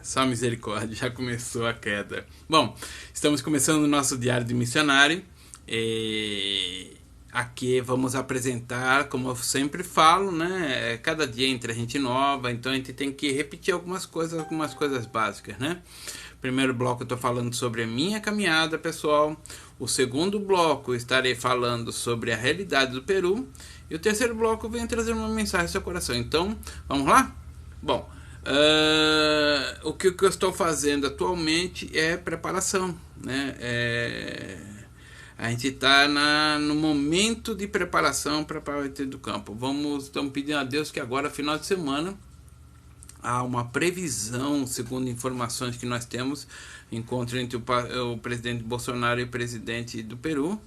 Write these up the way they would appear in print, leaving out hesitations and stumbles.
Só misericórdia, já começou a queda. Bom, estamos começando o nosso Diário de Missionário. Aqui vamos apresentar, como eu sempre falo, né? Cada dia entra gente nova, então a gente tem que repetir algumas coisas básicas, né? Primeiro bloco eu estou falando sobre a minha caminhada pessoal. O segundo bloco eu estarei falando sobre a realidade do Peru. E o terceiro bloco eu venho trazer uma mensagem ao seu coração. Então, vamos lá? Bom, o que eu estou fazendo atualmente é preparação, né? A gente está no momento de preparação para a parte do campo. Estamos pedindo a Deus que agora, final de semana, há uma previsão, segundo informações que nós temos, encontro entre o presidente Bolsonaro e o presidente do Peru,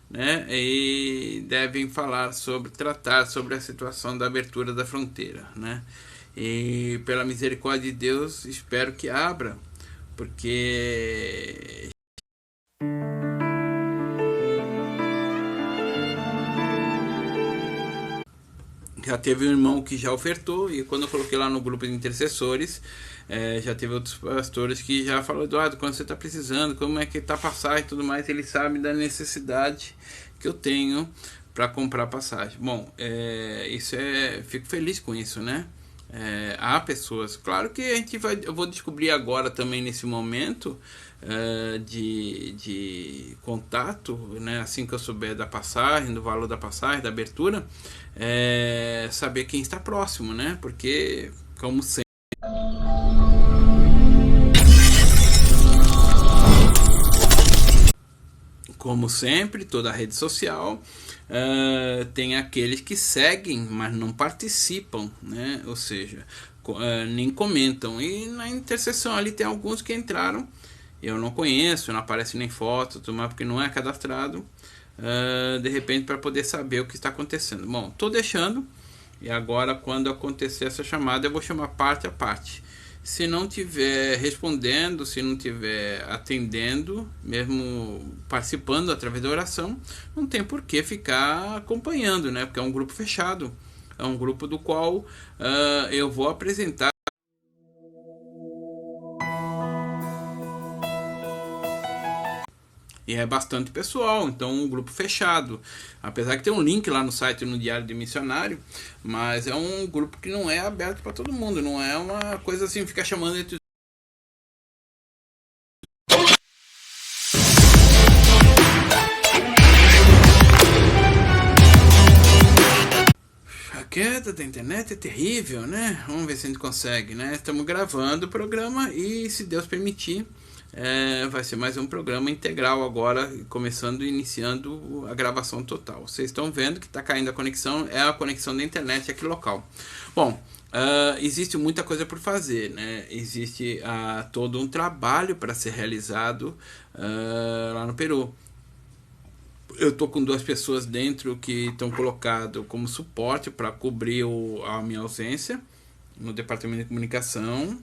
né? E devem tratar sobre a situação da abertura da fronteira, né? E pela misericórdia de Deus, espero que abra, porque já teve um irmão que já ofertou, e quando eu coloquei lá no grupo de intercessores, já teve outros pastores que já falaram: Eduardo, quando você está precisando, como é que está a passagem e tudo mais, ele sabe da necessidade que eu tenho para comprar passagem. Bom, fico feliz com isso, né? Há pessoas, claro que eu vou descobrir agora também nesse momento de contato, né? Assim que eu souber da passagem, do valor da passagem, da abertura, saber quem está próximo, né? Porque, como sempre, toda a rede social tem aqueles que seguem, mas não participam, né? Ou seja, nem comentam. E na intercessão ali tem alguns que entraram, eu não conheço, não aparece nem foto, porque não é cadastrado, de repente, para poder saber o que está acontecendo. Bom, estou deixando, e agora quando acontecer essa chamada eu vou chamar parte a parte. Se não tiver respondendo, se não tiver atendendo, mesmo participando através da oração, não tem por que ficar acompanhando, né? Porque é um grupo fechado, é um grupo do qual eu vou apresentar. E é bastante pessoal, então um grupo fechado. Apesar que tem um link lá no site, no Diário de Missionário, mas é um grupo que não é aberto para todo mundo, não é uma coisa assim, ficar chamando entre... A queda da internet é terrível, né? Vamos ver se a gente consegue, né? Estamos gravando o programa e, se Deus permitir, vai ser mais um programa integral agora, iniciando a gravação total. Vocês estão vendo que está caindo a conexão, é a conexão da internet aqui local. Bom, existe muita coisa por fazer, né? Existe todo um trabalho para ser realizado lá no Peru. Eu estou com 2 pessoas dentro que estão colocadas como suporte para cobrir a minha ausência no departamento de comunicação,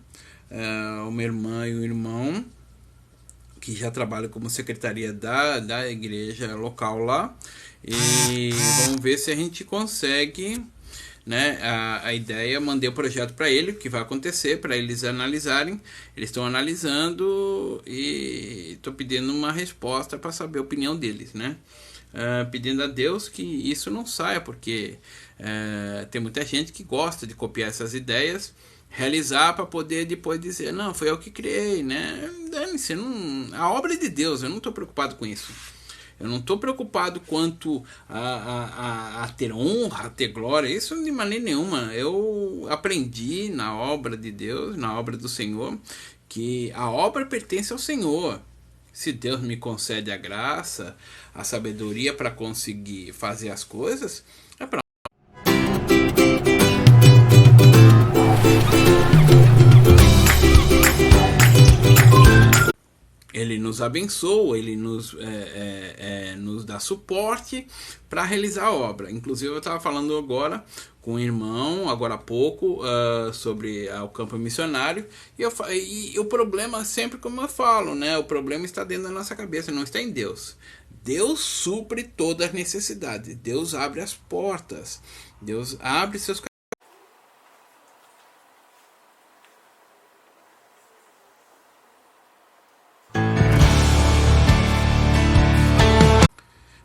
uma irmã e um irmão que já trabalham como secretaria da igreja local lá, e vamos ver se a gente consegue, né? A ideia, mandei o projeto para ele, o que vai acontecer, para eles analisarem. Eles estão analisando e estou pedindo uma resposta para saber a opinião deles, né? Pedindo a Deus que isso não saia, porque tem muita gente que gosta de copiar essas ideias, realizar para poder depois dizer: não, foi eu que criei, né? Dane-se, a obra é de Deus, eu não estou preocupado com isso. Eu não estou preocupado quanto a ter honra, a ter glória, isso de maneira nenhuma. Eu aprendi na obra de Deus, na obra do Senhor, que a obra pertence ao Senhor. Se Deus me concede a graça, a sabedoria para conseguir fazer as coisas, é para... Ele nos nos abençoa, Ele nos dá suporte para realizar a obra. Inclusive eu estava falando agora com um irmão, agora há pouco, sobre o campo missionário, e o problema, sempre como eu falo, né, o problema está dentro da nossa cabeça, não está em Deus. Deus supre todas as necessidades, Deus abre as portas, Deus abre seus caminhos.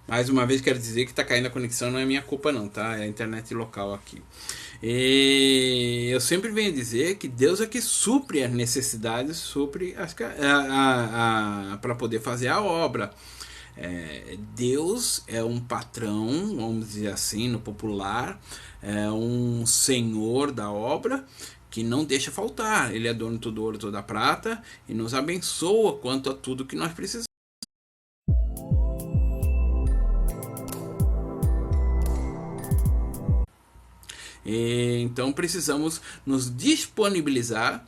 Mais uma vez quero dizer que está caindo a conexão, não é minha culpa não, tá? É a internet local aqui. E eu sempre venho dizer que Deus é que supre as necessidades, supre para poder fazer a obra. Deus é um patrão, vamos dizer assim, no popular, é um senhor da obra, que não deixa faltar. Ele é dono de todo ouro, toda prata, e nos abençoa quanto a tudo que nós precisamos. Então precisamos nos disponibilizar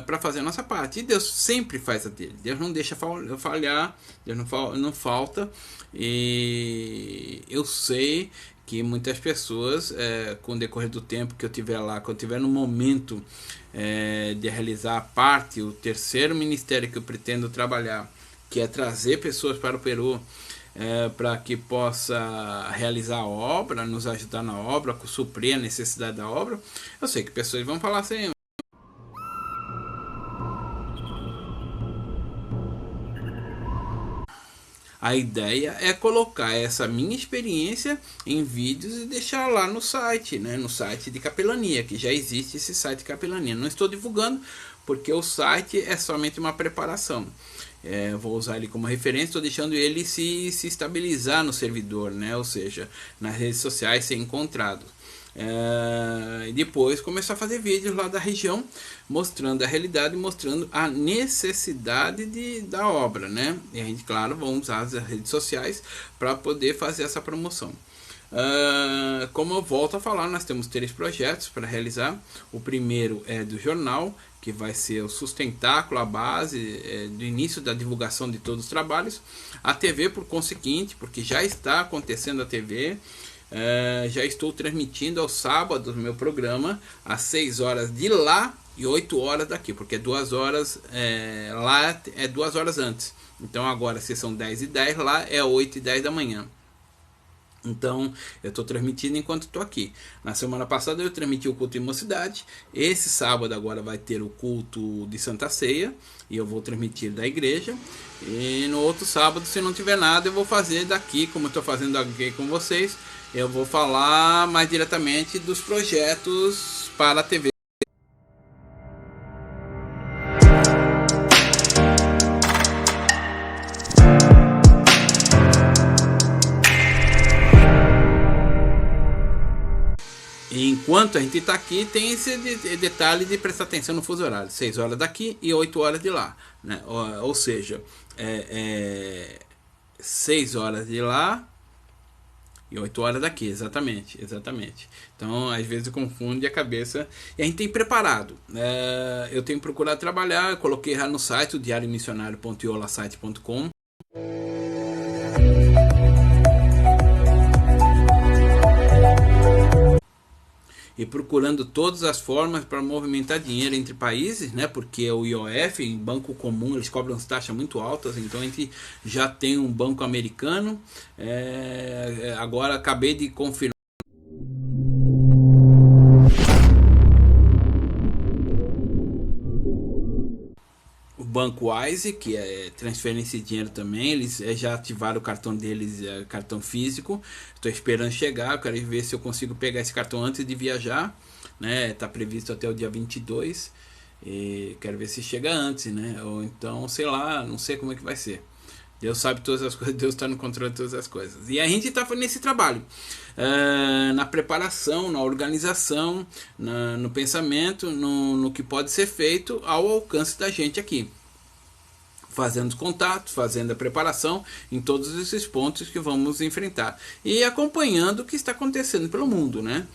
para fazer a nossa parte. E Deus sempre faz a dele. Deus não deixa falhar, Deus não falta. E eu sei que muitas pessoas, com o decorrer do tempo que eu tiver lá, quando eu tiver no momento de realizar a parte, o terceiro ministério que eu pretendo trabalhar, que é trazer pessoas para o Peru, para que possa realizar a obra, nos ajudar na obra, suprir a necessidade da obra. Eu sei que pessoas vão falar assim: a ideia é colocar essa minha experiência em vídeos e deixar lá no site, né? No site de capelania, que já existe esse site de capelania. Não estou divulgando porque o site é somente uma preparação. Vou usar ele como referência, estou deixando ele se estabilizar no servidor, né? Ou seja, nas redes sociais ser encontrado. E depois começar a fazer vídeos lá da região, mostrando a realidade, mostrando a necessidade da obra, né? E a gente, claro, vamos usar as redes sociais para poder fazer essa promoção. Como eu volto a falar, nós temos 3 projetos para realizar. O primeiro é do jornal, que vai ser o sustentáculo, a base do início da divulgação de todos os trabalhos. A TV, por conseguinte, porque já está acontecendo a TV. Já estou transmitindo aos sábados meu programa às 6 horas de lá e 8 horas daqui, porque 2 horas lá é 2 horas antes. Então agora, se são 10h10, lá é 8h10 da manhã. Então eu estou transmitindo enquanto estou aqui. Na semana passada eu transmiti o culto de mocidade. Esse sábado agora vai ter o culto de Santa Ceia, e eu vou transmitir da igreja. E no outro sábado, se não tiver nada, eu vou fazer daqui, como eu estou fazendo aqui com vocês. Eu vou falar mais diretamente dos projetos para a TV. Enquanto a gente está aqui, tem esse detalhe de prestar atenção no fuso horário. 6 horas daqui e 8 horas de lá, né? Ou seja, 6 horas de lá e 8 horas daqui, exatamente. Então, às vezes confunde a cabeça. E a gente tem preparado. Eu tenho procurado trabalhar, eu coloquei lá no site, o diariomissionario.iolasite.com. E procurando todas as formas para movimentar dinheiro entre países, né? Porque o IOF, em banco comum, eles cobram taxas muito altas. Então a gente já tem um banco americano. Agora acabei de confirmar o banco Wise, que é transferência de dinheiro também. Eles já ativaram o cartão deles, cartão físico. Estou esperando chegar, quero ver se eu consigo pegar esse cartão antes de viajar, né? Está previsto até o dia 22. E quero ver se chega antes, né? Ou então, sei lá, não sei como é que vai ser. Deus sabe todas as coisas, Deus está no controle de todas as coisas. E a gente está nesse trabalho, na preparação, na organização, no pensamento, no que pode ser feito ao alcance da gente aqui. fazendo os contatos, fazendo a preparação em todos esses pontos que vamos enfrentar e acompanhando o que está acontecendo pelo mundo, né?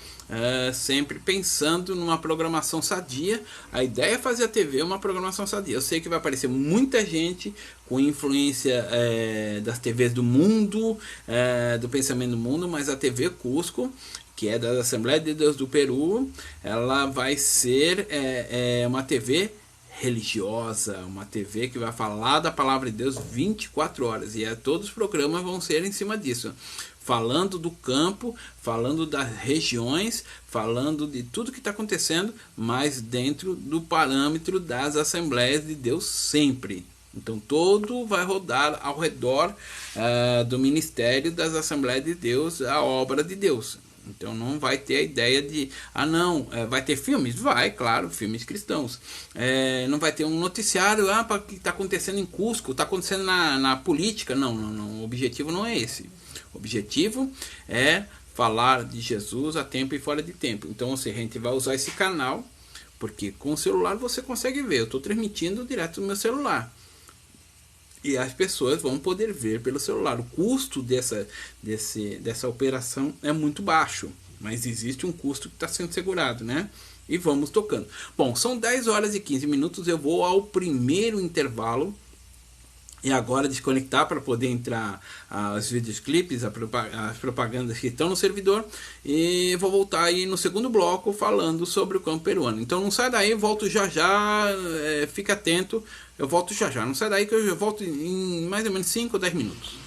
Sempre pensando numa programação sadia. A ideia é fazer a TV uma programação sadia. Eu sei que vai aparecer muita gente com influência das TVs do mundo, do pensamento do mundo, mas a TV Cusco, que é da Assembleia de Deus do Peru, ela vai ser uma TV religiosa, uma TV que vai falar da palavra de Deus 24 horas, e todos os programas vão ser em cima disso, falando do campo, falando das regiões, falando de tudo que está acontecendo, mas dentro do parâmetro das Assembleias de Deus sempre. Então todo vai rodar ao redor do ministério das Assembleias de Deus, a obra de Deus. Então não vai ter a ideia de, vai ter filmes? Vai, claro, filmes cristãos. Não vai ter um noticiário, para o que está acontecendo em Cusco, está acontecendo na política. Não, o objetivo não é esse. O objetivo é falar de Jesus a tempo e fora de tempo. Então, a gente vai usar esse canal, porque com o celular você consegue ver. Eu estou transmitindo direto do meu celular. E as pessoas vão poder ver pelo celular. O custo dessa operação é muito baixo, mas existe um custo que está sendo segurado, né? E vamos tocando. Bom, são 10 horas e 15 minutos. Eu vou ao primeiro intervalo. E agora desconectar para poder entrar os videoclipes, as propagandas que estão no servidor. E vou voltar aí no segundo bloco falando sobre o campo peruano. Então não sai daí, volto já já, fica atento. Eu volto já já, não sai daí que eu volto em mais ou menos 5 ou 10 minutos.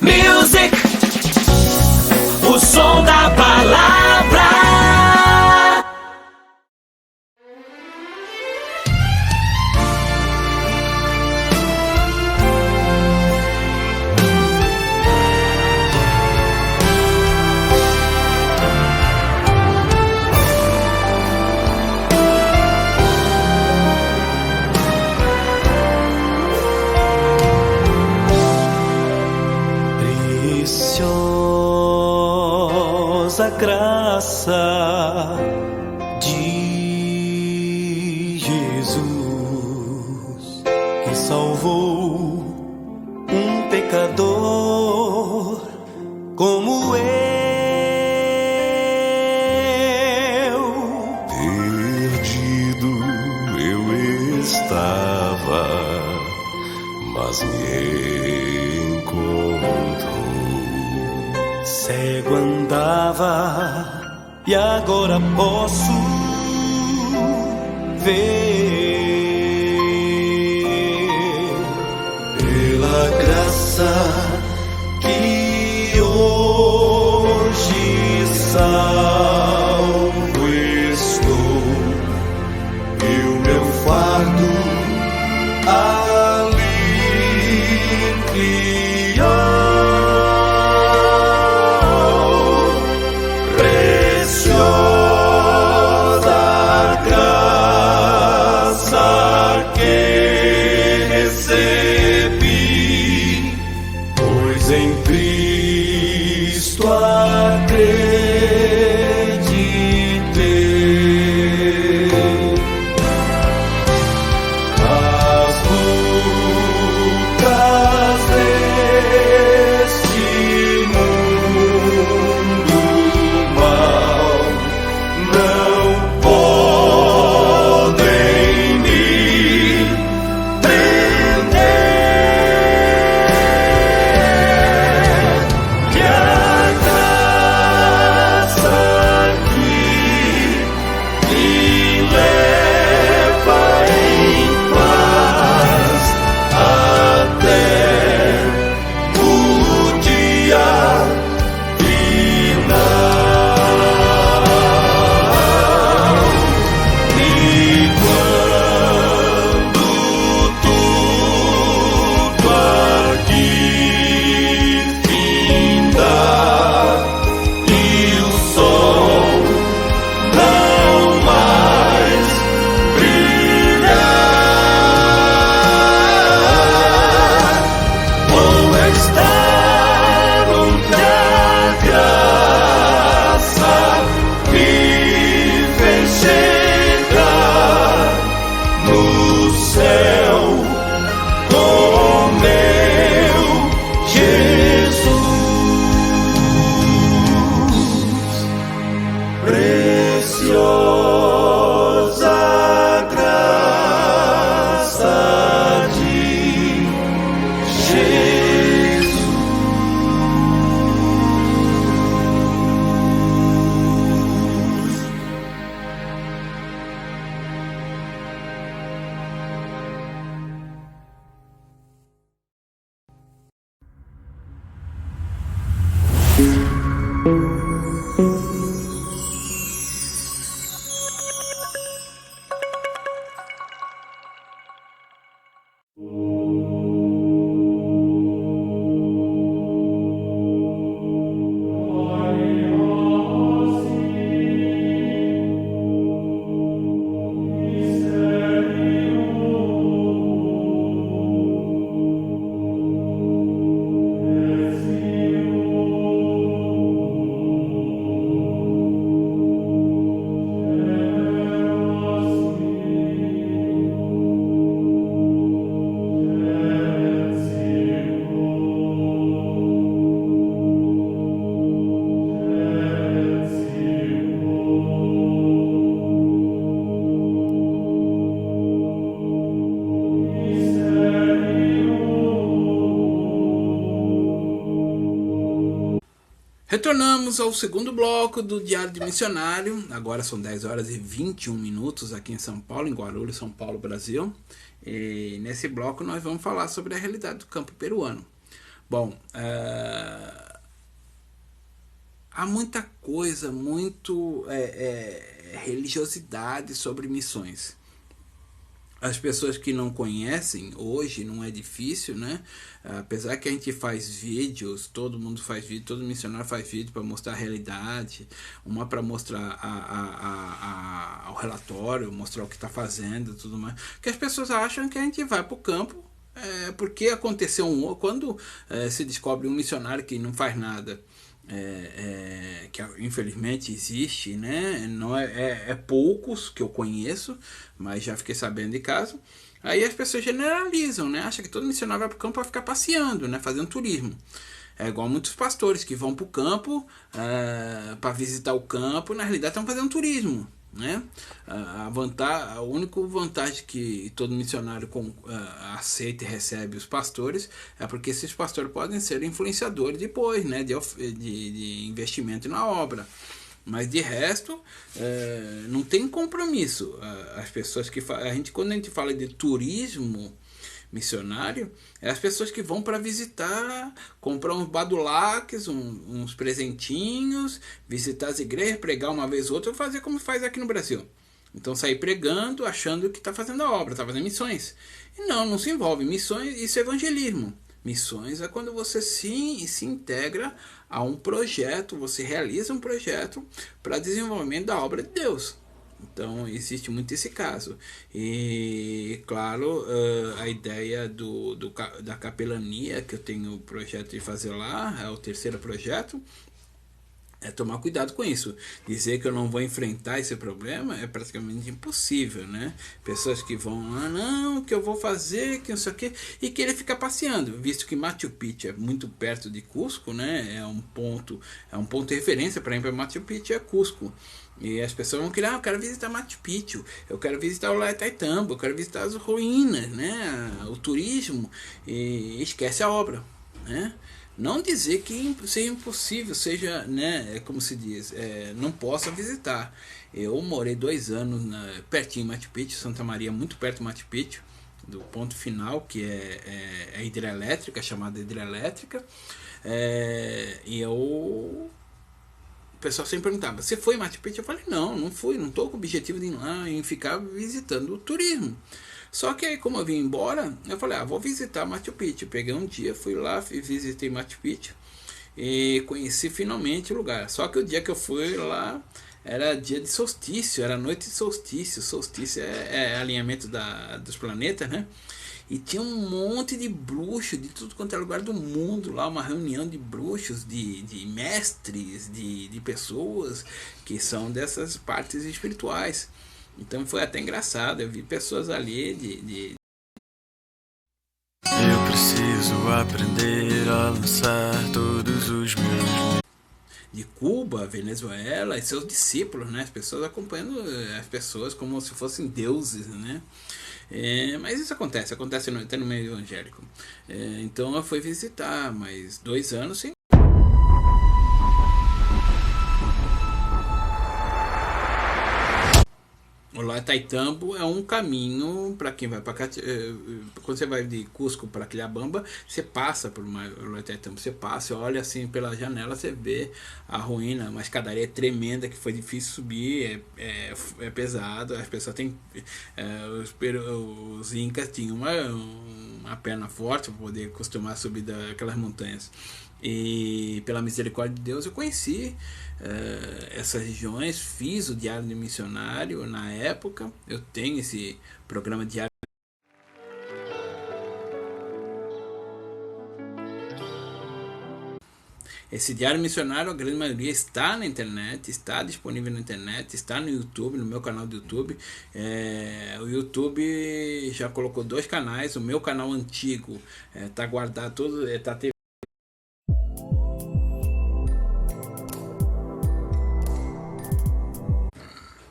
Music, o som da palavra. Preciosa graça de Jesus, que salvou um pecador como eu. Perdido eu estava, mas me encontrou. Cego andava e agora posso ver. Pela graça que hoje salvo estou, e o meu fardo aliviou. que recebi, pois em Cristo acreditei. As lutas deste mundo mal não podem me prender. Que a graça que me leva em paz até o dia final. E quando tudo aqui findar e o sol não mais brilhar, vou estar onde a graça me fez chegar no céu com meu Jesus. Preciosa graça de Jesus. Retornamos ao segundo bloco do Diário de Missionário. Agora são 10 horas e 21 minutos aqui em São Paulo, em Guarulhos, São Paulo, Brasil. E nesse bloco nós vamos falar sobre a realidade do campo peruano. Bom, há muita coisa, muito religiosidade sobre missões. As pessoas que não conhecem, hoje não é difícil, né? Apesar que a gente faz vídeos, todo mundo faz vídeo, todo missionário faz vídeo para mostrar a realidade, uma para mostrar o relatório, mostrar o que está fazendo e tudo mais. Que as pessoas acham que a gente vai para o campo, porque aconteceu quando se descobre um missionário que não faz nada, que infelizmente existe, né? Não é poucos que eu conheço, mas já fiquei sabendo de caso. Aí as pessoas generalizam, né? Acham que todo missionário vai para o campo para ficar passeando, né? Fazendo turismo. É igual muitos pastores que vão para o campo para visitar o campo, na realidade estão fazendo turismo, né? A única vantagem que todo missionário aceita e recebe os pastores é porque esses pastores podem ser influenciadores depois, né, de investimento na obra. Mas de resto, não tem compromisso. As pessoas quando a gente fala de turismo missionário, é as pessoas que vão para visitar, comprar uns badulaques, uns presentinhos, visitar as igrejas, pregar uma vez ou outra, fazer como faz aqui no Brasil. Então sair pregando, achando que está fazendo a obra, está fazendo missões. E não se envolve. Missões, isso é evangelismo. Missões é quando você se integra a um projeto, você realiza um projeto para desenvolvimento da obra de Deus. Então existe muito esse caso. E claro, a ideia da capelania, que eu tenho o projeto de fazer lá, é o terceiro projeto, é tomar cuidado com isso. Dizer que eu não vou enfrentar esse problema é praticamente impossível, né? Pessoas que vão, não, que eu vou fazer, que não sei o que, e querer ficar passeando, visto que Machu Picchu é muito perto de Cusco, né? É um ponto de referência para ir para Machu Picchu, é Cusco. E as pessoas vão querer, eu quero visitar Machu Picchu, eu quero visitar o Ollantaytambo, eu quero visitar as ruínas, né? O turismo, e esquece a obra, né? Não dizer que seja impossível, seja, né, como se diz, não possa visitar. Eu morei 2 anos pertinho de Machu Picchu, Santa Maria, muito perto de Machu Picchu, do ponto final, que é hidrelétrica, chamada hidrelétrica. E o pessoal sempre perguntava, você foi em Machu Picchu? Eu falei, não fui, não estou com o objetivo de ir lá e ficar visitando o turismo. Só que aí, como eu vim embora, eu falei, vou visitar Machu Picchu. Peguei um dia, fui lá, visitei Machu Picchu e conheci finalmente o lugar. Só que o dia que eu fui lá era dia de solstício, era noite de solstício. Solstício é alinhamento dos planetas, né? E tinha um monte de bruxos de tudo quanto é lugar do mundo lá, uma reunião de bruxos, de mestres, de pessoas que são dessas partes espirituais. Então foi até engraçado, eu vi pessoas ali Eu preciso aprender a lançar todos os meus... de Cuba, Venezuela e seus discípulos, né? As pessoas acompanhando as pessoas como se fossem deuses, né? Mas isso acontece até no meio evangélico. Então eu fui visitar, mas 2 anos sem. O Ollantaytambo é um caminho para quem vai para quando você vai de Cusco para Quillabamba, você passa por Ollantaytambo, você passa, olha assim pela janela, você vê a ruína, uma escadaria tremenda que foi difícil subir, é pesado, as pessoas têm os incas tinham uma perna forte para poder acostumar a subir daquelas montanhas. E pela misericórdia de Deus eu conheci essas regiões, fiz o Diário de Missionário na época, eu tenho esse programa diário. Esse Diário Missionário, a grande maioria está na internet, está disponível na internet, está no YouTube, no meu canal do YouTube. O YouTube já colocou 2 canais, o meu canal antigo está guardado todo, está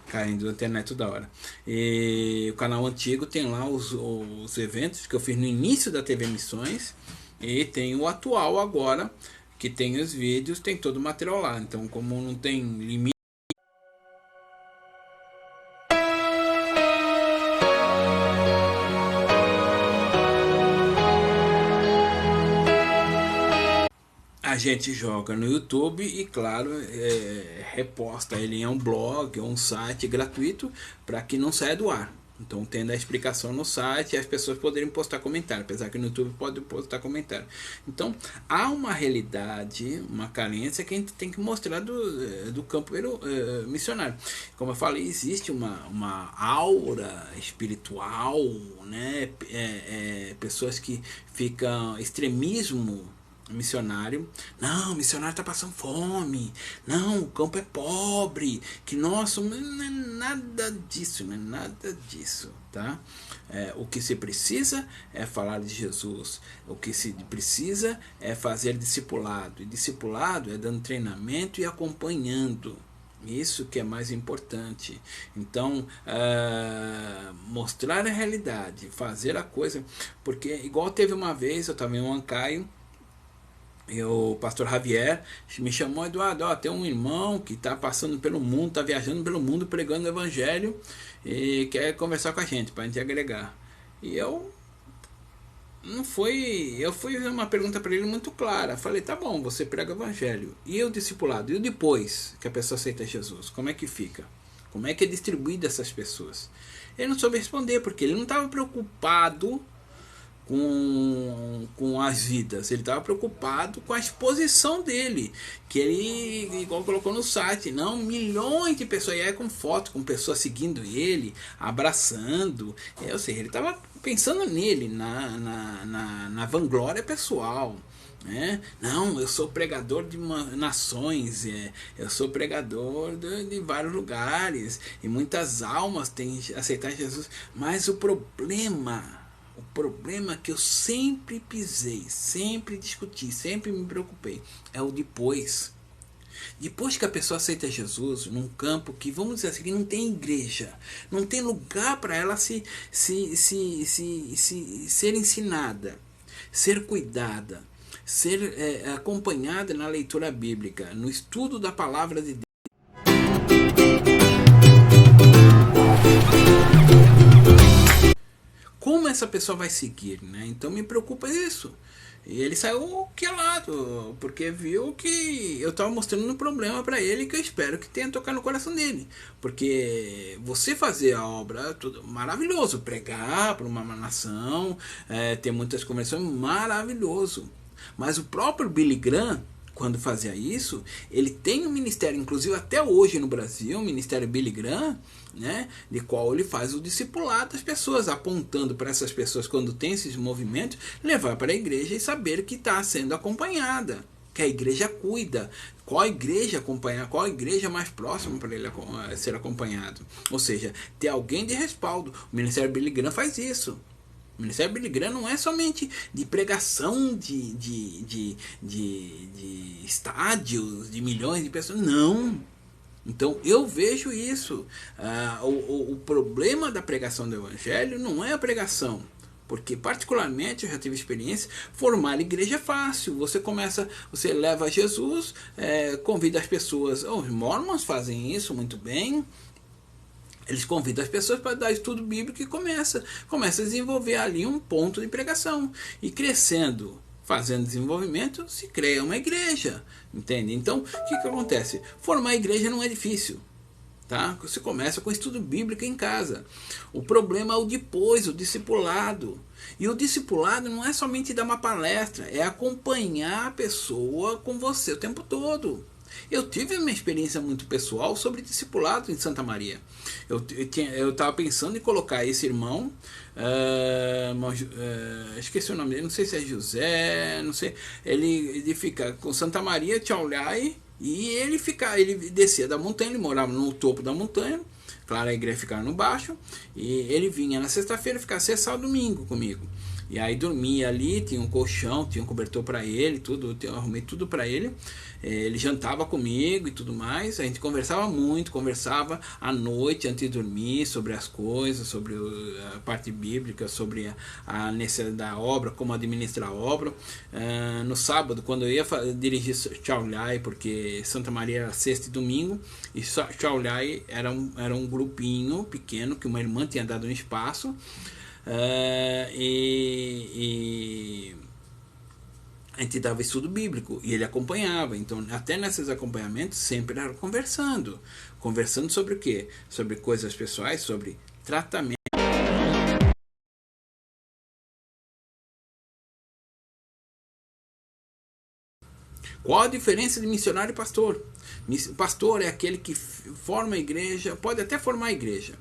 caindo na internet toda hora. E o canal antigo tem lá os eventos que eu fiz no início da TV Missões, e tem o atual agora, que tem os vídeos, tem todo o material lá. Então, como não tem limite, a gente joga no YouTube e, claro, reposta ele em um blog ou um site gratuito para que não saia do ar. Então, tendo a explicação no site, as pessoas poderem postar comentário, apesar que no YouTube pode postar comentário. Então, há uma realidade, uma carência que a gente tem que mostrar do campo missionário. Como eu falei, existe uma aura espiritual, né? Pessoas que ficam extremismo missionário. Não, o missionário está passando fome. Não, o campo é pobre. Que nossa, não é nada disso, não é nada disso, tá? O que se precisa é falar de Jesus. O que se precisa é fazer discipulado. E discipulado é dando treinamento e acompanhando. Isso que é mais importante. Então, mostrar a realidade, fazer a coisa. Porque, igual teve uma vez, eu estava em Huancayo, e o pastor Javier me chamou, Eduardo, tem um irmão que está passando pelo mundo, está viajando pelo mundo pregando o evangelho e quer conversar com a gente, para a gente agregar. E eu fui fazer uma pergunta para ele muito clara. Falei, tá bom, você prega o evangelho, e o discipulado? E depois que a pessoa aceita Jesus, como é que fica? Como é que é distribuído essas pessoas? Ele não soube responder, porque ele não estava preocupado com as vidas, ele estava preocupado com a exposição dele, que ele, igual colocou no site, não, milhões de pessoas, e aí com foto, com pessoas seguindo ele, abraçando, ou seja, ele estava pensando nele, na vanglória pessoal. Não, eu sou pregador de nações, eu sou pregador de vários lugares, e muitas almas têm aceitado Jesus, mas o problema que eu sempre pisei, sempre discuti, sempre me preocupei, é o depois. Depois que a pessoa aceita Jesus num campo que, vamos dizer assim, que não tem igreja, não tem lugar para ela ser ensinada, ser cuidada, ser acompanhada na leitura bíblica, no estudo da palavra de Deus. Como essa pessoa vai seguir, né? Então me preocupa isso. E ele saiu quelado, porque viu que eu estava mostrando um problema para ele que eu espero que tenha tocado no coração dele. Porque você fazer a obra, tudo maravilhoso, pregar para uma nação, ter muitas conversões, maravilhoso. Mas o próprio Billy Graham, quando fazia isso, ele tem um ministério, inclusive até hoje no Brasil, o ministério Billy Graham, né, de qual ele faz o discipulado das pessoas, apontando para essas pessoas, quando tem esses movimentos, levar para a igreja e saber que está sendo acompanhada, que a igreja cuida, qual igreja acompanhar, qual igreja mais próxima para ele ser acompanhado, ou seja, ter alguém de respaldo. O ministério Billy Graham faz isso. O ministério Billy Graham não é somente de pregação de estádios, de milhões de pessoas, não. Então eu vejo isso. O problema da pregação do evangelho não é a pregação, porque particularmente eu já tive experiência, formar igreja é fácil. Você leva Jesus, convida as pessoas, os mormons fazem isso muito bem. Eles convidam as pessoas para dar estudo bíblico e começa a desenvolver ali um ponto de pregação. E crescendo, fazendo desenvolvimento, se cria uma igreja. Entende? Então, o que acontece? Formar igreja não é difícil. Tá? Você começa com estudo bíblico em casa. O problema é o depois, o discipulado. E o discipulado não é somente dar uma palestra, é acompanhar a pessoa com você o tempo todo. Eu tive uma experiência muito pessoal sobre discipulado em Santa Maria. Eu estava pensando em colocar esse irmão, esqueci o nome dele, não sei se é José, não sei. Ele fica com Santa Maria, Tchaulai, e ele descia da montanha, ele morava no topo da montanha, claro, a igreja ficava no baixo, e ele vinha na sexta-feira, ficava sexta, sábado, domingo comigo. E aí dormia ali, tinha um colchão, tinha um cobertor para ele, tudo, eu arrumei tudo para ele. Ele jantava comigo e tudo mais. A gente conversava muito, conversava à noite antes de dormir sobre as coisas, sobre a parte bíblica, sobre a necessidade da obra, como administrar a obra. No sábado, quando eu ia dirigir Tchaulai, porque Santa Maria era sexta e domingo, e Tchaulai era um grupinho pequeno que uma irmã tinha dado um espaço. E a gente dava estudo bíblico e ele acompanhava. Então, até nesses acompanhamentos, sempre era conversando sobre o quê? Sobre coisas pessoais, sobre tratamento. Qual a diferença de missionário e pastor? Pastor é aquele que forma a igreja, pode até formar a igreja.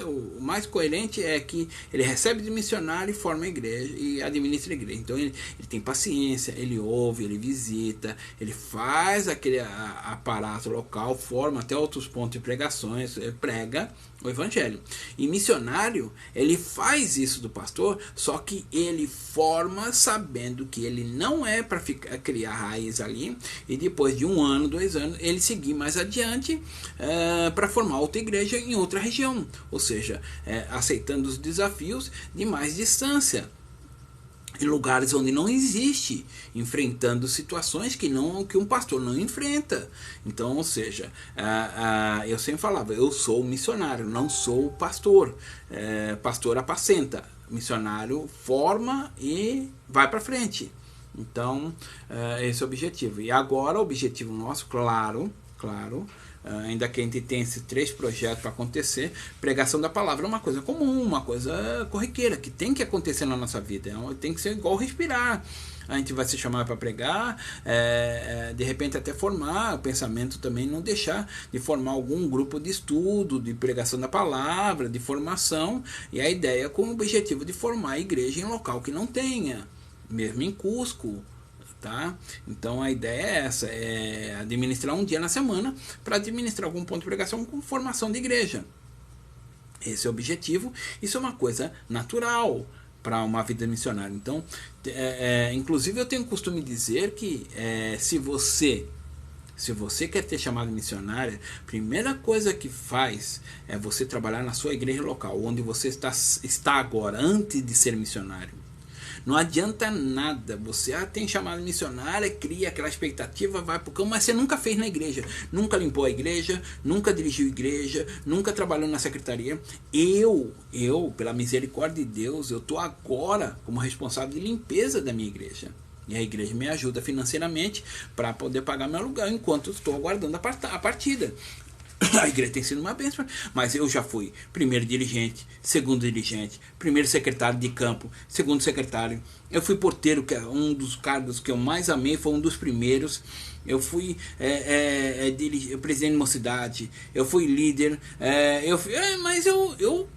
O mais coerente é que ele recebe de missionário e forma a igreja e administra a igreja. Então ele tem paciência, ele ouve, ele visita, ele faz aquele aparato local, forma até outros pontos de pregações, ele prega o evangelho. E missionário, ele faz isso do pastor, só que ele forma sabendo que ele não é para criar raiz ali e depois de 1 ano, 2 anos, ele seguir mais adiante para formar outra igreja em outra região. Ou seja, aceitando os desafios de mais distância, em lugares onde não existe, enfrentando situações que um pastor não enfrenta. Então, ou seja, eu sempre falava, eu sou missionário, não sou pastor. Pastor apacenta, missionário forma e vai para frente. Então, esse é o objetivo. E agora o objetivo nosso, claro, ainda que a gente tenha esses 3 projetos para acontecer, pregação da palavra é uma coisa comum, uma coisa corriqueira, que tem que acontecer na nossa vida, tem que ser igual respirar. A gente vai se chamar para pregar, de repente até formar o pensamento também, não deixar de formar algum grupo de estudo, de pregação da palavra, de formação, e a ideia com o objetivo de formar a igreja em local que não tenha, mesmo em Cusco. Tá? Então a ideia é essa, é administrar um dia na semana para administrar algum ponto de pregação com formação de igreja. Esse é o objetivo, isso é uma coisa natural para uma vida missionária. Então, inclusive eu tenho o costume de dizer que se você quer ter chamado missionária, a primeira coisa que faz é você trabalhar na sua igreja local, onde você está agora, antes de ser missionário. Não adianta nada, você tem chamado missionária, cria aquela expectativa, vai pro campo, mas você nunca fez na igreja, nunca limpou a igreja, nunca dirigiu a igreja, nunca trabalhou na secretaria. Eu, pela misericórdia de Deus, eu estou agora como responsável de limpeza da minha igreja. E a igreja me ajuda financeiramente para poder pagar meu aluguel enquanto estou aguardando a partida. A igreja tem sido uma bênção, mas eu já fui primeiro dirigente, segundo dirigente, primeiro secretário de campo, segundo secretário. Eu fui porteiro, que é um dos cargos que eu mais amei, foi um dos primeiros. Eu fui presidente de mocidade, eu fui líder, mas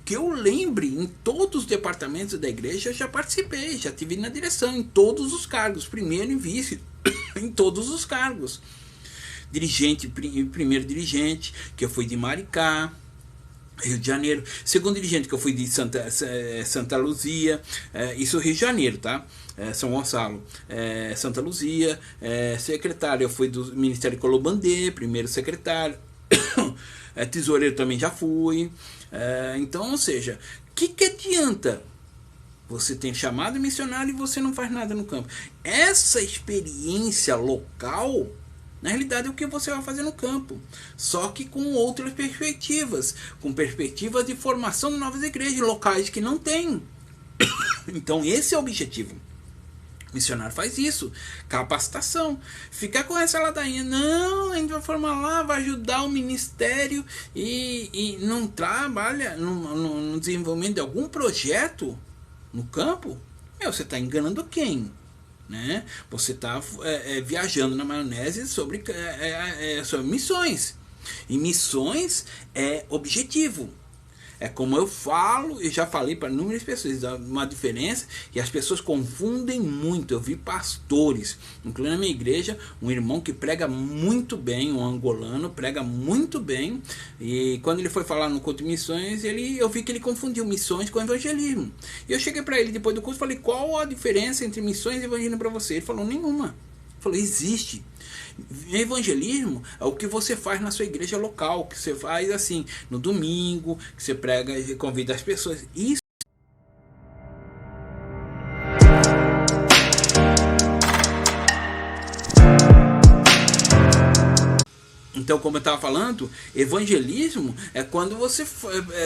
que eu lembre, em todos os departamentos da igreja eu já participei, já estive na direção, em todos os cargos, primeiro e vice, em todos os cargos. Dirigente, primeiro dirigente, que eu fui de Maricá, Rio de Janeiro. Segundo dirigente, que eu fui de Santa Luzia, isso Rio de Janeiro, tá? São Gonçalo. Santa Luzia. Secretário, eu fui do Ministério Colobandê, primeiro secretário. Tesoureiro também já fui. Então, ou seja, o que adianta? Você tem chamado missionário e você não faz nada no campo. Essa experiência local, na realidade, é o que você vai fazer no campo, só que com outras perspectivas, com perspectivas de formação de novas igrejas, locais que não tem. Então esse é o objetivo. O missionário faz isso, capacitação. Ficar com essa ladainha, não, a gente vai formar lá, vai ajudar o ministério e não trabalha no desenvolvimento de algum projeto no campo, você está enganando quem? Né? Você está viajando na maionese sobre missões. E missões é objetivo. É como eu falo, eu já falei para inúmeras pessoas, há uma diferença e as pessoas confundem muito. Eu vi pastores, incluindo na minha igreja, um irmão que prega muito bem, um angolano, prega muito bem, e quando ele foi falar no culto de missões, eu vi que ele confundiu missões com evangelismo. E eu cheguei para ele depois do curso e falei, qual a diferença entre missões e evangelismo para você? Ele falou, nenhuma. Ele falou, existe. Evangelismo é o que você faz na sua igreja local, que você faz assim no domingo, que você prega e convida as pessoas. Isso. Então, como eu estava falando, evangelismo é quando você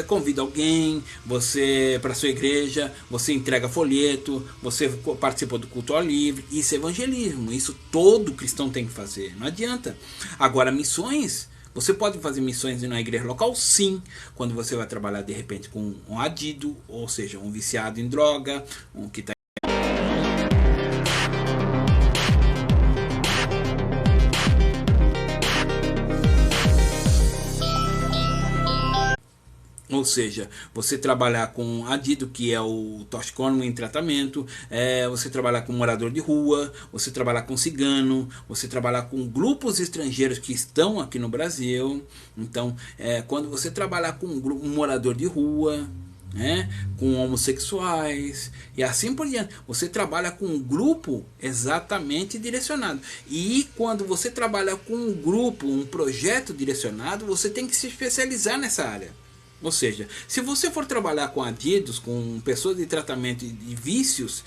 convida alguém, você para sua igreja, você entrega folheto, você participa do culto ao livre. Isso é evangelismo. Isso todo cristão tem que fazer. Não adianta. Agora, missões, você pode fazer missões na igreja local? Sim. Quando você vai trabalhar de repente com um adido, ou seja, um viciado em droga, um que está ou seja, você trabalhar com adido, que é o toxicônomo em tratamento, você trabalhar com morador de rua, você trabalhar com cigano, você trabalhar com grupos estrangeiros que estão aqui no Brasil. Então, quando você trabalhar com um morador de rua, com homossexuais e assim por diante, você trabalha com um grupo exatamente direcionado. E quando você trabalha com um grupo, um projeto direcionado, você tem que se especializar nessa área. Ou seja, se você for trabalhar com adidos, com pessoas de tratamento de vícios,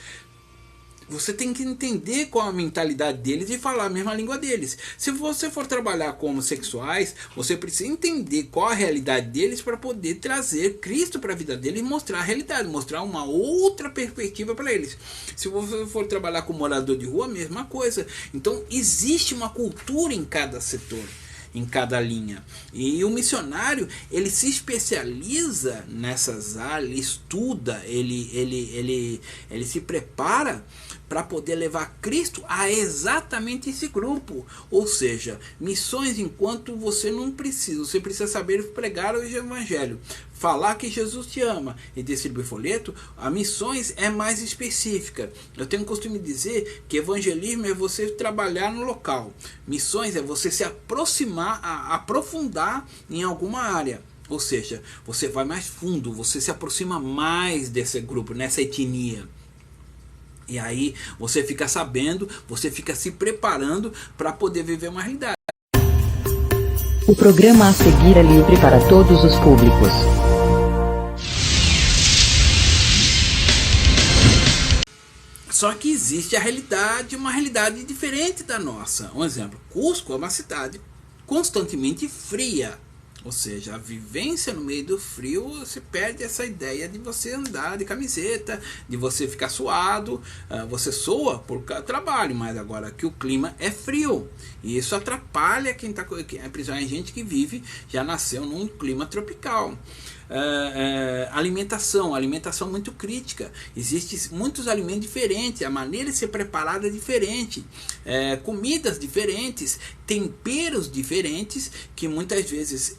você tem que entender qual a mentalidade deles e falar a mesma língua deles. Se você for trabalhar com homossexuais, você precisa entender qual a realidade deles para poder trazer Cristo para a vida deles e mostrar a realidade, mostrar uma outra perspectiva para eles. Se você for trabalhar com morador de rua, a mesma coisa. Então existe uma cultura em cada setor. em cada linha. E o missionário, ele se especializa nessas áreas, ele estuda, ele se prepara para poder levar Cristo a exatamente esse grupo. Ou seja, missões enquanto você não precisa. Você precisa saber pregar o evangelho, falar que Jesus te ama e distribuir folheto. A missões é mais específica. Eu tenho o costume de dizer que evangelismo é você trabalhar no local. Missões é você se aproximar, aprofundar em alguma área. Ou seja, você vai mais fundo, você se aproxima mais desse grupo, nessa etnia. E aí você fica sabendo, você fica se preparando para poder viver uma realidade. O programa a seguir é livre para todos os públicos. Só que existe a realidade, uma realidade diferente da nossa. Um exemplo, Cusco é uma cidade constantemente fria. Ou seja, a vivência no meio do frio, você perde essa ideia de você andar de camiseta, de você ficar suado, você soa por trabalho, mas agora que o clima é frio. E isso atrapalha quem está, principalmente gente que vive, já nasceu num clima tropical. Alimentação muito crítica. Existem muitos alimentos diferentes, a maneira de ser preparada é diferente, comidas diferentes, temperos diferentes, que muitas vezes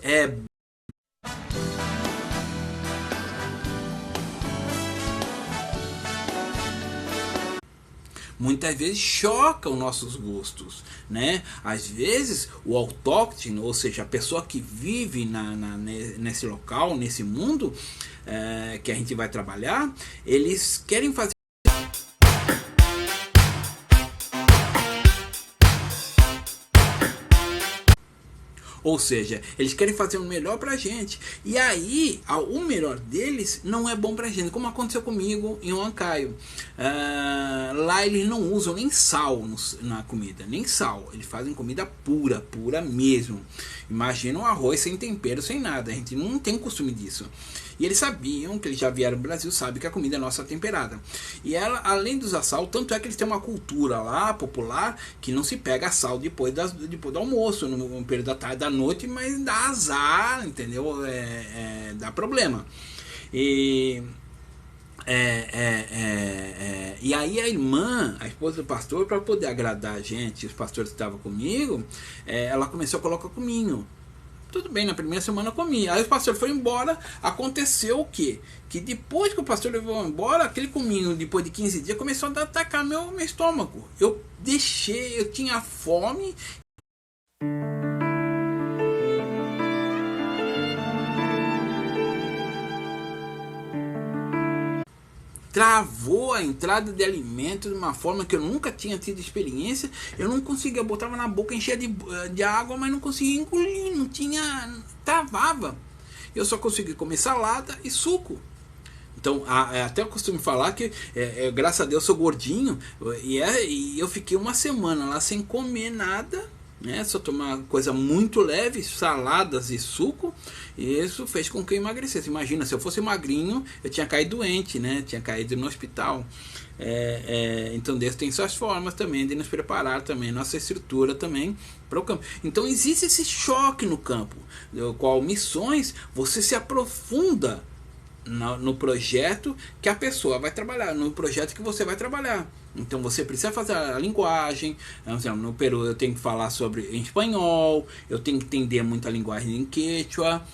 muitas vezes choca os nossos gostos, né? Às vezes o autóctone, ou seja, a pessoa que vive nesse local, nesse mundo que a gente vai trabalhar, eles querem fazer. Ou seja, eles querem fazer o melhor pra gente. E aí, o melhor deles não é bom pra gente. Como aconteceu comigo em Huancaio. Lá eles não usam nem sal na comida. Nem sal. Eles fazem comida pura, pura mesmo. Imagina um arroz sem tempero, sem nada. A gente não tem costume disso. E eles sabiam, que eles já vieram no Brasil, sabem que a comida é nossa temperada. E ela, além de usar sal, tanto é que eles têm uma cultura lá, popular, que não se pega sal depois do almoço, no período da tarde, da noite, mas dá azar, entendeu? Dá problema. E aí a irmã, a esposa do pastor, para poder agradar a gente, os pastores que estavam comigo, ela começou a colocar cominho. Tudo bem, na primeira semana eu comi. Aí o pastor foi embora. Aconteceu o quê? Que depois que o pastor levou embora, aquele cominho, depois de 15 dias, começou a atacar meu estômago. Eu tinha fome. Travou a entrada de alimentos de uma forma que eu nunca tinha tido experiência. Eu não conseguia, eu botava na boca, enchia de água, mas não conseguia engolir, não tinha, travava. Eu só conseguia comer salada e suco. Então, até eu costumo falar que, graças a Deus, eu sou gordinho, e eu fiquei uma semana lá sem comer nada, né? Só tomar coisa muito leve, saladas e suco, e isso fez com que eu emagrecesse. Imagina, se eu fosse magrinho, eu tinha caído doente, né? Tinha caído no hospital. Então Deus tem suas formas também de nos preparar também, nossa estrutura também para o campo. Então existe esse choque no campo, no qual missões, você se aprofunda no projeto que a pessoa vai trabalhar, no projeto que você vai trabalhar. Então você precisa fazer a linguagem. No Peru eu tenho que falar em espanhol, eu tenho que entender muito a linguagem em quechua.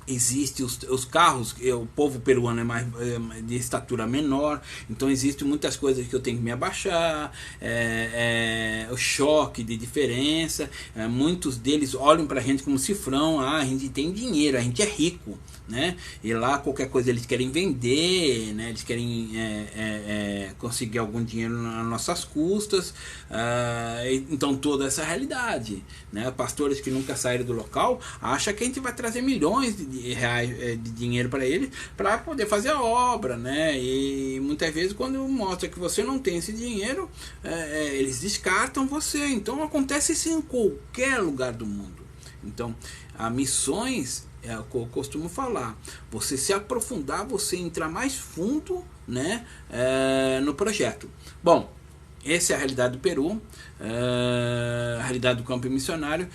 Existem os carros, o povo peruano é mais de estatura menor, então existem muitas coisas que eu tenho que me abaixar, o choque de diferença, muitos deles olham para a gente como cifrão, a gente tem dinheiro, a gente é rico, né? E lá qualquer coisa eles querem vender, né? Eles querem conseguir algum dinheiro nas nossas custas, então toda essa realidade, né? Pastores que nunca saíram do local acham que a gente vai trazer milhões de reais de dinheiro para eles para poder fazer a obra, né? E muitas vezes quando mostra que você não tem esse dinheiro, eles descartam você. Então acontece isso em qualquer lugar do mundo. Então as missões, é o que eu costumo falar, você se aprofundar, você entrar mais fundo, né, no projeto. Bom, Essa é a realidade do Peru, a realidade do campo missionário.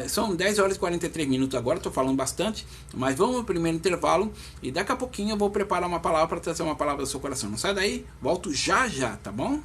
São 10 horas e 43 minutos agora, estou falando bastante, mas vamos ao primeiro intervalo e daqui a pouquinho eu vou preparar uma palavra para trazer uma palavra do seu coração. Não sai daí, volto já já, tá bom?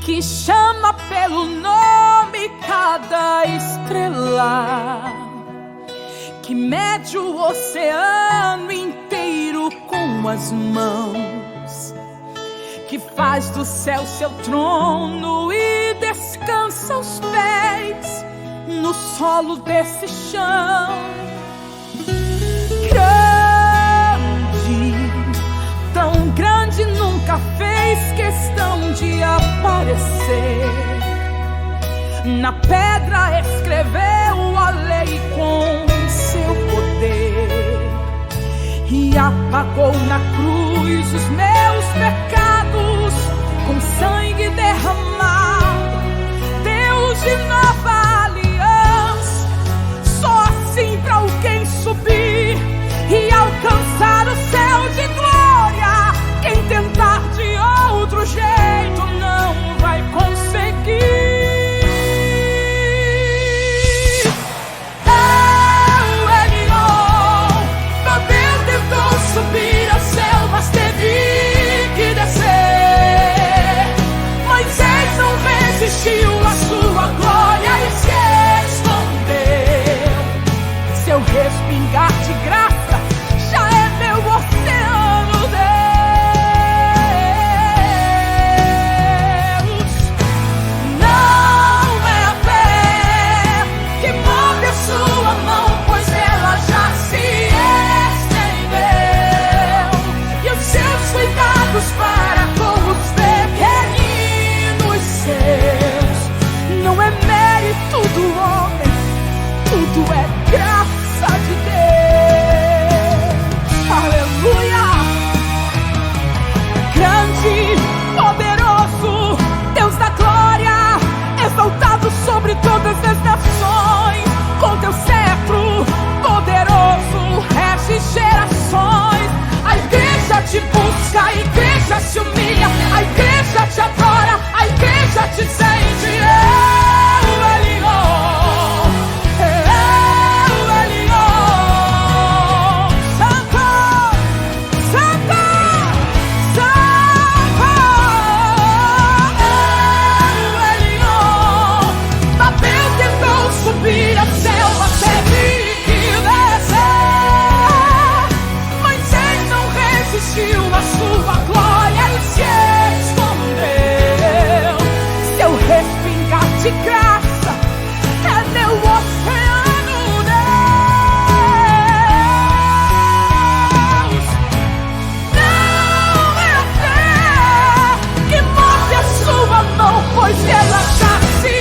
Que chama pelo nome cada estrela, que mede o oceano inteiro com as mãos, que faz do céu seu trono e descansa os pés no solo desse chão. Tão grande nunca fez questão de aparecer. Na pedra escreveu a lei com seu poder e apagou na cruz os meus pecados com sangue derramado. Deus de nova aliança, só assim pra alguém subir e alcançar o céu de glória. Quem tentar de outro jeito não vai conseguir. Elion, Deus tentou subir ao céu, mas teve que descer. Moisés não resistiu à sua glória e se escondeu. Seu respingar de graça já é meu oceano, Deus. Sua mão, pois ela já se estendeu, e os seus cuidados para com os pequeninos seus. Não é mérito do homem, tudo é graça de Deus. Aleluia! Grande, poderoso, Deus da glória, exaltado sobre todas as nações. Com teu cetro poderoso rege gerações. A igreja te busca, a igreja se humilha, a igreja te adora, a igreja te sente. Santo, Santo, Santo. Babel tentou subir a céu, mas teve que descer. Moisés não resistiu à sua glória e se escondeu. Seu respingar de graça é meu oceano, Deus. Não é a fé que move a sua mão, pois ela já se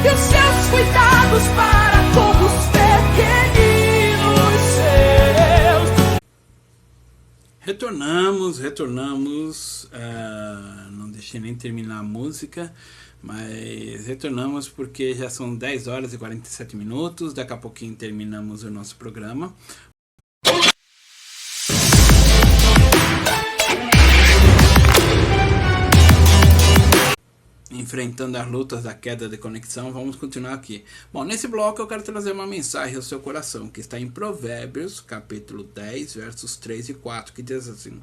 e os seus cuidados para com os pequeninos seus. Retornamos, não deixei nem terminar a música, mas retornamos porque já são 10 horas e 47 minutos, daqui a pouquinho terminamos o nosso programa. Enfrentando as lutas da queda de conexão, vamos continuar aqui. Bom, nesse bloco eu quero trazer uma mensagem ao seu coração, que está em Provérbios, capítulo 10, versos 3 e 4, que diz assim: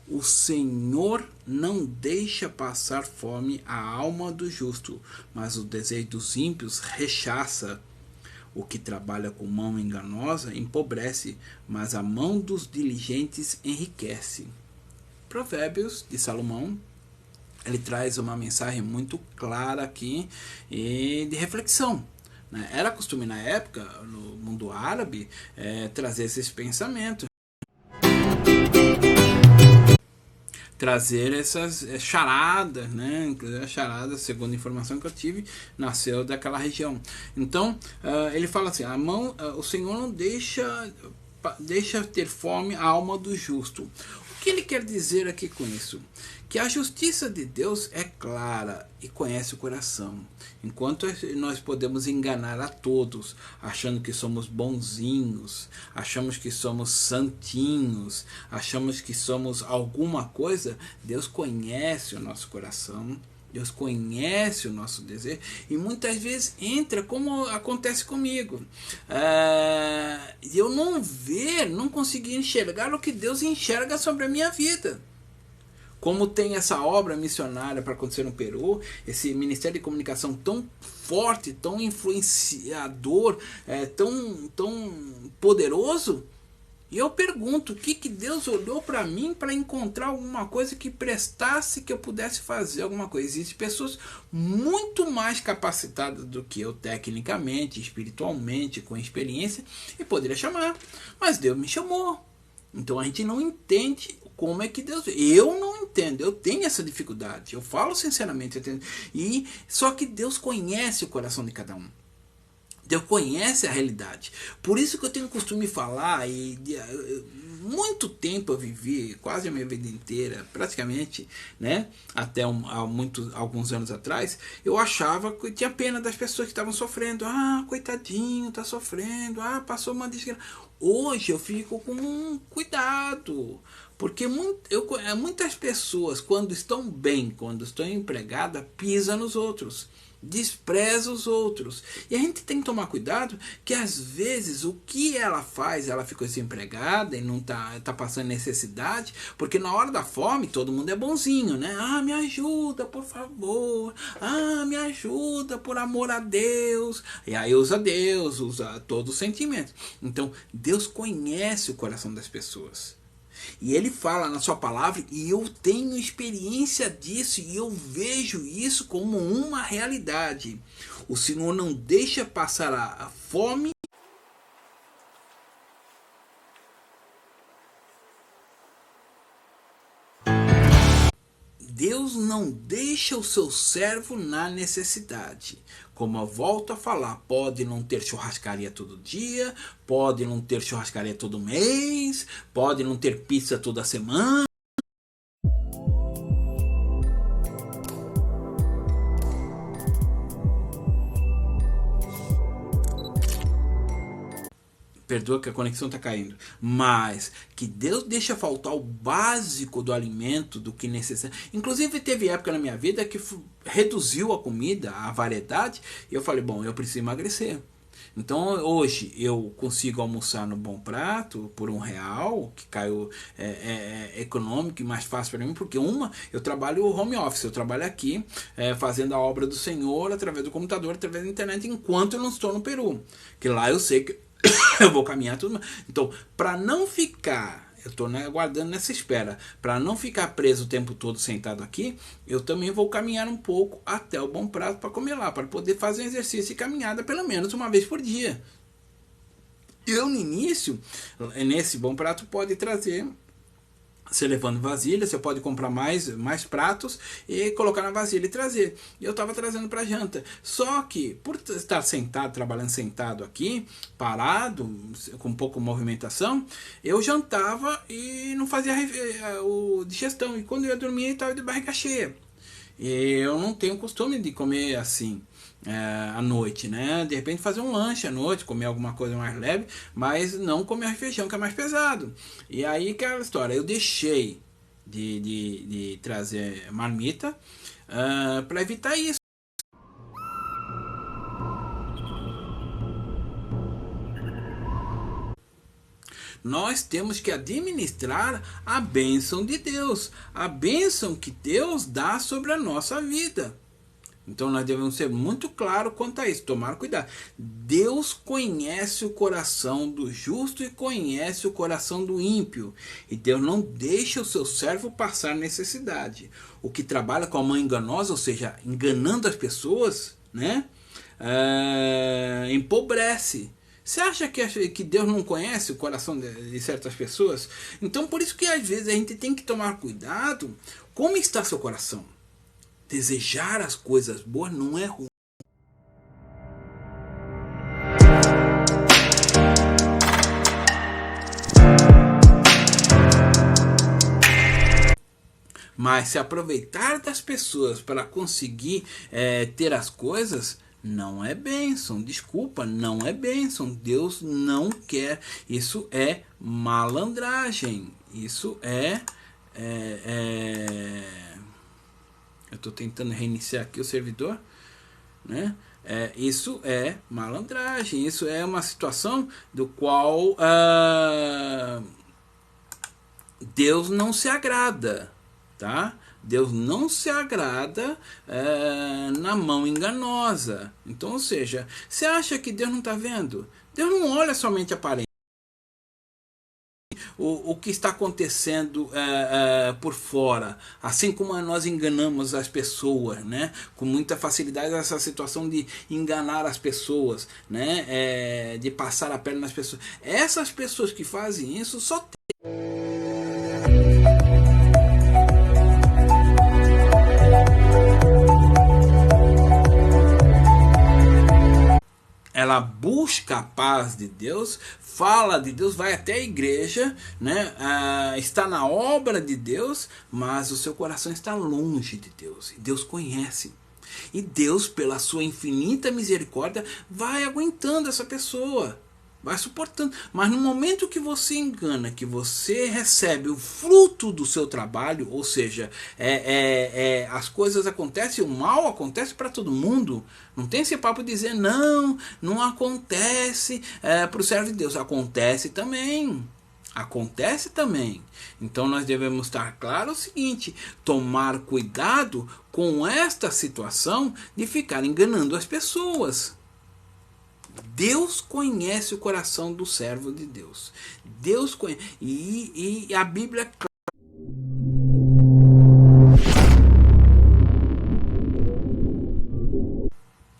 o Senhor não deixa passar fome a alma do justo, mas o desejo dos ímpios rechaça. O que trabalha com mão enganosa empobrece, mas a mão dos diligentes enriquece. Provérbios de Salomão. Ele traz uma mensagem muito clara aqui e de reflexão, né? Era costume na época, no mundo árabe, trazer esses pensamentos. trazer essas charadas, né? Inclusive a charada, segundo a informação que eu tive, nasceu daquela região. Então ele fala assim: o Senhor não deixa ter fome a alma do justo. O que ele quer dizer aqui com isso? Que a justiça de Deus é clara e conhece o coração. Enquanto nós podemos enganar a todos, achando que somos bonzinhos, achamos que somos santinhos, achamos que somos alguma coisa, Deus conhece o nosso coração, Deus conhece o nosso desejo e muitas vezes entra, como acontece comigo. Eu não consegui enxergar o que Deus enxerga sobre a minha vida. Como tem essa obra missionária para acontecer no Peru, esse Ministério de Comunicação tão forte, tão influenciador, tão poderoso, e eu pergunto, o que Deus olhou para mim para encontrar alguma coisa que prestasse, que eu pudesse fazer alguma coisa? Existem pessoas muito mais capacitadas do que eu tecnicamente, espiritualmente, com experiência, e poderia chamar, mas Deus me chamou. Então a gente não entende como é que Deus... Eu não entendo, eu tenho essa dificuldade, eu falo sinceramente, só que Deus conhece o coração de cada um. Deus conhece a realidade. Por isso que eu tenho o costume de falar, muito tempo eu vivi, quase a minha vida inteira, praticamente, né, até alguns anos atrás, eu achava que tinha pena das pessoas que estavam sofrendo. Coitadinho, tá sofrendo, passou uma desgraça. Hoje eu fico com cuidado, porque muitas pessoas, quando estão bem, quando estão empregadas, pisam nos outros, despreza os outros. E a gente tem que tomar cuidado, que às vezes o que ela faz, ela ficou desempregada e não tá passando necessidade, porque na hora da fome todo mundo é bonzinho, né? Me ajuda, por favor. Me ajuda, por amor a Deus. E aí usa Deus, usa todo o sentimento. Então Deus conhece o coração das pessoas. E ele fala na sua palavra, e eu tenho experiência disso, e eu vejo isso como uma realidade. O Senhor não deixa passar a fome. Deus não deixa o seu servo na necessidade. Como eu volto a falar, pode não ter churrascaria todo dia, pode não ter churrascaria todo mês, pode não ter pizza toda semana. Perdoa que a conexão está caindo. Mas que Deus deixa faltar o básico do alimento, do que necessita. Inclusive teve época na minha vida que reduziu a comida, a variedade. E eu falei, eu preciso emagrecer. Então hoje eu consigo almoçar no Bom Prato por R$1, que caiu econômico e mais fácil para mim, porque eu trabalho home office, eu trabalho aqui fazendo a obra do Senhor através do computador, através da internet, enquanto eu não estou no Peru. Que lá eu sei que eu vou caminhar tudo. Então, para não ficar, eu estou aguardando nessa espera, para não ficar preso o tempo todo sentado aqui, eu também vou caminhar um pouco até o Bom Prato para comer lá, para poder fazer um exercício e caminhada pelo menos uma vez por dia. Eu, no início, nesse Bom Prato, pode trazer, você levando vasilha, você pode comprar mais pratos e colocar na vasilha e trazer. E eu estava trazendo para janta. Só que, por estar sentado, trabalhando sentado aqui, parado, com pouca movimentação, eu jantava e não fazia digestão. E quando eu ia dormir, eu estava de barriga cheia. E eu não tenho costume de comer assim à noite, né? De repente fazer um lanche à noite, comer alguma coisa mais leve, mas não comer feijão, que é mais pesado. E aí que é a história, eu deixei de trazer marmita para evitar isso. Nós temos que administrar a bênção de Deus, a bênção que Deus dá sobre a nossa vida. Então nós devemos ser muito claros quanto a isso, tomar cuidado. Deus conhece o coração do justo e conhece o coração do ímpio. E Deus não deixa o seu servo passar necessidade. O que trabalha com a mão enganosa, ou seja, enganando as pessoas, né, empobrece. Você acha que Deus não conhece o coração de certas pessoas? Então por isso que às vezes a gente tem que tomar cuidado. Como está seu coração? Desejar as coisas boas não é ruim. Mas se aproveitar das pessoas para conseguir ter as coisas, não é bênção. Desculpa, não é bênção. Deus não quer. Isso é malandragem. Isso eu estou tentando reiniciar aqui o servidor, né? Isso é malandragem. Isso é uma situação do qual Deus não se agrada. Tá? Deus não se agrada na mão enganosa. Então, ou seja, você acha que Deus não está vendo? Deus não olha somente a aparência. O que está acontecendo por fora, assim como nós enganamos as pessoas, né? Com muita facilidade, essa situação de enganar as pessoas, né? De passar a perna nas pessoas. Essas pessoas que fazem isso só tem. Ela busca a paz de Deus, fala de Deus, vai até a igreja, né? Está na obra de Deus, mas o seu coração está longe de Deus. E Deus conhece. E Deus, pela sua infinita misericórdia, vai aguentando essa pessoa. Vai suportando. Mas no momento que você engana, que você recebe o fruto do seu trabalho, ou seja, as coisas acontecem, o mal acontece para todo mundo. Não tem esse papo de dizer, não acontece para o servo de Deus. Acontece também. Acontece também. Então nós devemos estar claro o seguinte, tomar cuidado com esta situação de ficar enganando as pessoas. Deus conhece o coração do servo de Deus. Deus conhece. E a Bíblia.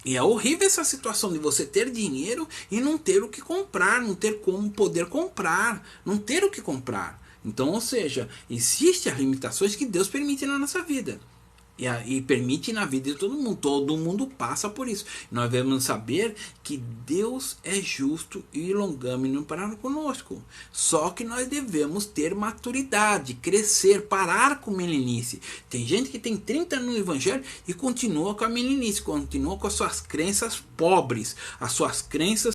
E é horrível essa situação de você ter dinheiro e não ter o que comprar, não ter como poder comprar, não ter o que comprar. Então, ou seja, existem as limitações que Deus permite na nossa vida. E permite na vida de todo mundo passa por isso. Nós devemos saber que Deus é justo e longânimo para conosco. Só que nós devemos ter maturidade, crescer, parar com meninice. Tem gente que tem 30 anos no evangelho e continua com a meninice, continua com as suas crenças pobres, as suas crenças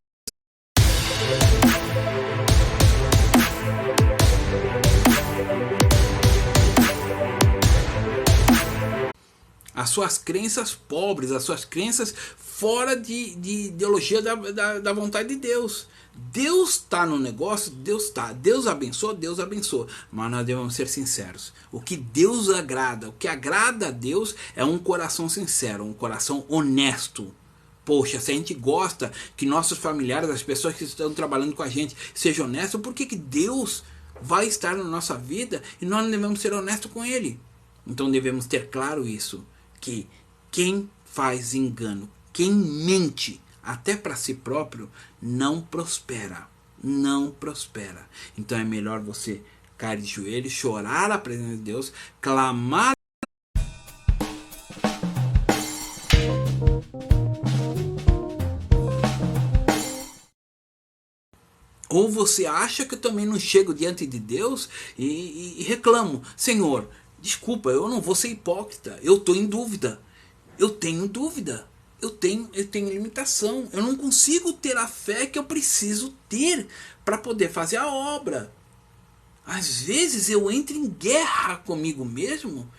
pobres, as suas crenças fora de ideologia da vontade de Deus. Deus está no negócio, Deus está. Deus abençoa, mas nós devemos ser sinceros. O que Deus agrada, o que agrada a Deus é um coração sincero, um coração honesto. Poxa, se a gente gosta que nossos familiares, as pessoas que estão trabalhando com a gente, sejam honestos, por que Deus vai estar na nossa vida e nós não devemos ser honestos com Ele? Então devemos ter claro isso, que quem faz engano, quem mente até para si próprio, não prospera. Não prospera. Então é melhor você cair de joelhos, chorar a presença de Deus, clamar. Ou você acha que eu também não chego diante de Deus e reclamo, Senhor, desculpa, eu não vou ser hipócrita, eu estou em dúvida, eu tenho dúvida, eu tenho limitação, eu não consigo ter a fé que eu preciso ter para poder fazer a obra. Às vezes eu entro em guerra comigo mesmo,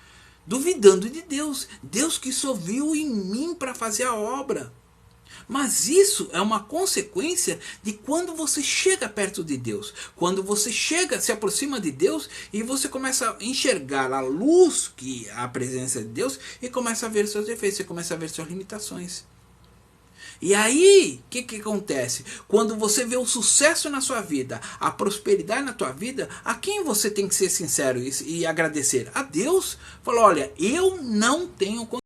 duvidando de Deus, Deus que só viu em mim para fazer a obra. Mas isso é uma consequência de quando você chega perto de Deus. Quando você chega, se aproxima de Deus e você começa a enxergar a luz que é a presença de Deus e começa a ver seus defeitos, você começa a ver suas limitações. E aí, o que acontece? Quando você vê o sucesso na sua vida, a prosperidade na tua vida, a quem você tem que ser sincero e agradecer? A Deus. Fala, olha, eu não tenho condição.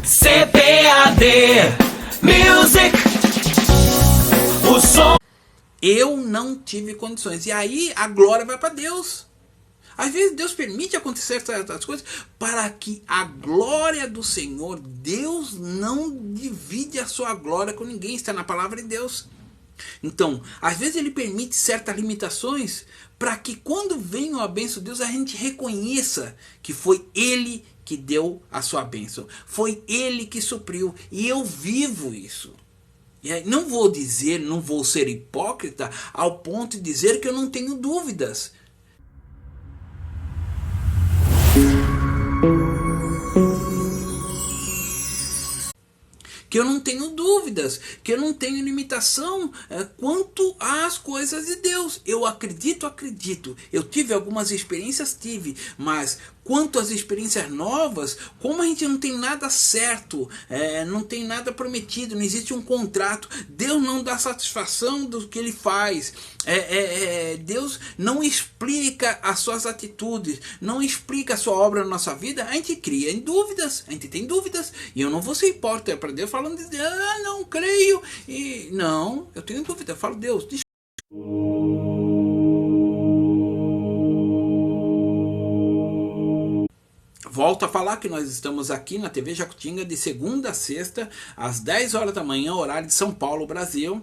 CPAD Music. O som. Eu não tive condições. E aí a glória vai para Deus. Às vezes Deus permite acontecer certas coisas para que a glória do Senhor, Deus não divide a sua glória com ninguém, está na palavra de Deus. Então, às vezes Ele permite certas limitações para que quando venha a bênção de Deus, a gente reconheça que foi Ele que deu a sua bênção. Foi Ele que supriu. E eu vivo isso. E aí, não vou ser hipócrita ao ponto de dizer que eu não tenho dúvidas. Que eu não tenho dúvidas, que eu não tenho limitação quanto às coisas de Deus. Eu acredito. Eu tive algumas experiências, mas quanto às experiências novas, como a gente não tem nada certo, não tem nada prometido, não existe um contrato, Deus não dá satisfação do que Ele faz, Deus não explica as suas atitudes, não explica a sua obra na nossa vida, a gente cria em dúvidas, a gente tem dúvidas, e eu não vou ser hipócrita para Deus falando, não creio, e não, eu tenho dúvida, eu falo, Deus, volto a falar que nós estamos aqui na TV Jacutinga de segunda a sexta, às 10 horas da manhã, horário de São Paulo, Brasil,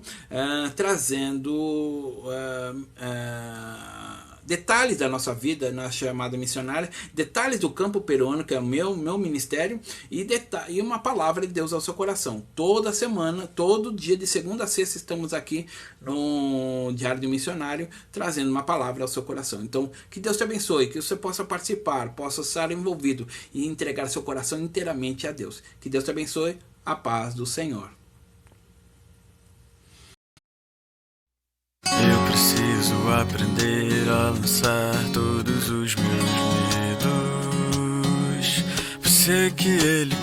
trazendo detalhes da nossa vida na chamada missionária, detalhes do campo peruano, que é o meu ministério, e uma palavra de Deus ao seu coração. Toda semana, todo dia, de segunda a sexta, estamos aqui no Diário do Missionário, trazendo uma palavra ao seu coração. Então, que Deus te abençoe, que você possa participar, possa estar envolvido e entregar seu coração inteiramente a Deus. Que Deus te abençoe, a paz do Senhor. Eu preciso aprender a lançar todos os meus medos. Sei que Ele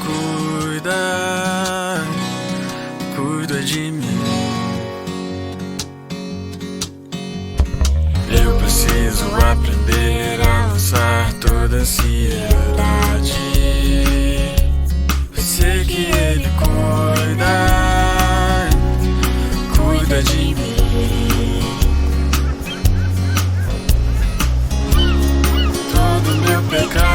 cuida de mim. Eu preciso aprender a lançar toda a ansiedade. Sei que Ele cuida de mim. Todo meu pecado